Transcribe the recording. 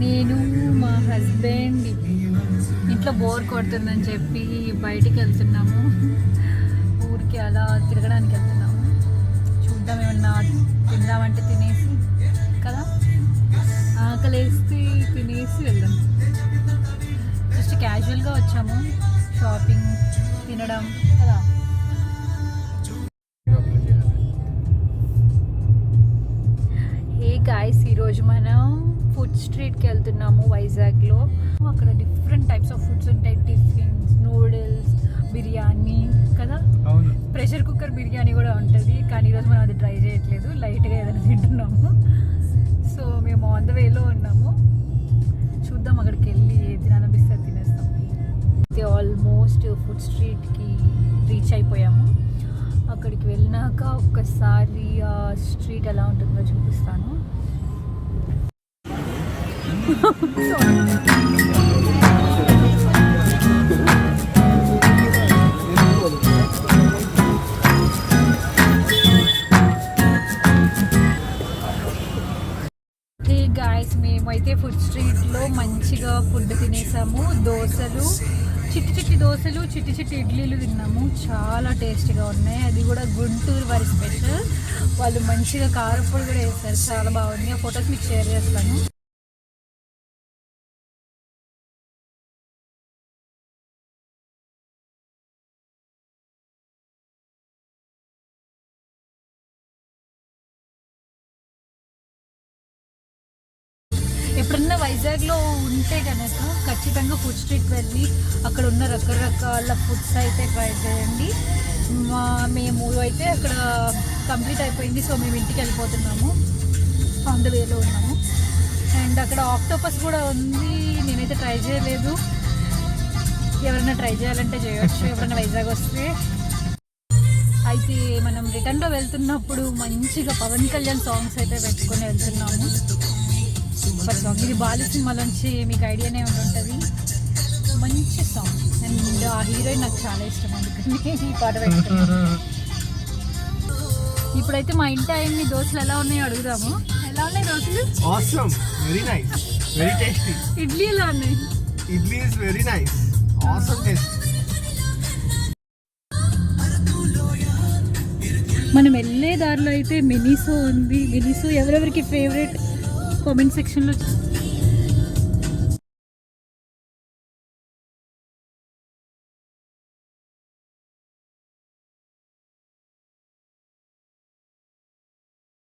నేను మా హస్బెండ్ ఇంట్లో బోర్ కొడుతుందని చెప్పి బయటికి వెళ్తున్నాము. ఊరికి అలా తిరగడానికి వెళ్తున్నాము. చూద్దాం, ఏమన్నా తిందామంటే తినేసి కదా, ఆకలేస్తే తినేసి వెళ్దాం. జస్ట్ క్యాజువల్గా వచ్చాము, షాపింగ్, తినడం కదా. హే గాయ్స్, ఈరోజు మనం ఫుడ్ స్ట్రీట్కి వెళ్తున్నాము వైజాగ్లో. అక్కడ డిఫరెంట్ టైప్స్ ఆఫ్ ఫుడ్స్ ఉంటాయి. టిఫిన్స్, నూడిల్స్, బిర్యానీ కదా, ప్రెషర్ కుక్కర్ బిర్యానీ కూడా ఉంటుంది. కానీ ఈరోజు మనం అది ట్రై చేయట్లేదు, లైట్గా ఏదైనా తింటున్నాము. సో మేము ఆన్ ద వేలో ఉన్నాము. చూద్దాం, అక్కడికి వెళ్ళి ఏది తినాలనిపిస్తే అది తినేస్తాం. అయితే ఆల్మోస్ట్ ఫుడ్ స్ట్రీట్కి రీచ్ అయిపోయాము. అక్కడికి వెళ్ళినాక ఒక్కసారి ఆ స్ట్రీట్ ఎలా ఉంటుందో చూపిస్తాను. గాయస్, మేమైతే ఫుడ్ స్ట్రీట్లో మంచిగా ఫుడ్ తినేసాము. దోశలు, చిట్టి చిట్టి దోశలు, చిట్టి చిట్టి ఇడ్లీలు తిన్నాము. చాలా టేస్టీగా ఉన్నాయి. అది కూడా గుంటూరు వారి స్పెషల్. వాళ్ళు మంచిగా కారపొడి కూడా వేస్తారు, చాలా బాగుంది. ఆ ఫొటోస్ మీకు షేర్ చేస్తాను. ఎప్పుడన్నా వైజాగ్లో ఉంటే కనుక ఖచ్చితంగా ఫుడ్ స్ట్రీట్ వెళ్ళి అక్కడ ఉన్న రకరకాల ఫుడ్స్ అయితే ట్రై చేయండి. మేము అయితే అక్కడ కంప్లీట్ అయిపోయింది, సో మేము ఇంటికి వెళ్ళిపోతున్నాము. ఆన్ ద వేలో ఉన్నాము. అండ్ అక్కడ ఆక్టోపస్ కూడా ఉంది, నేనైతే ట్రై చేయలేదు. ఎవరైనా ట్రై చేయాలంటే చేయొచ్చు, ఎవరైనా వైజాగ్ వస్తే. అయితే మనం రిటర్న్లో వెళ్తున్నప్పుడు మంచిగా పవన్ కళ్యాణ్ సాంగ్స్ అయితే పెట్టుకొని వెళ్తున్నాము. సూపర్ సాంగ్ ఇది. బాలి సినిమాలోంచి మీకు ఐడియానే ఉంటుంది. మంచి సాంగ్. అండ్ ఆ హీరోయిన్ నాకు చాలా ఇష్టం, అందుకని ఈ పాట పెట్టుకున్నాను. ఇప్పుడైతే మా ఇంటి ఆయన్ని దోశలు ఎలా ఉన్నాయో అడుగుదాము. ఎలా ఉన్నాయి దోశలు? Awesome, very nice, very tasty. Idli ఎలా ఉన్నాయి? Idli is very nice, awesome taste. మనం వెళ్ళే దారిలో అయితే మినిసో ఉంది. మినిసో ఎవరెవరికి ఫేవరెట్ కామెంట్ సెక్షన్లో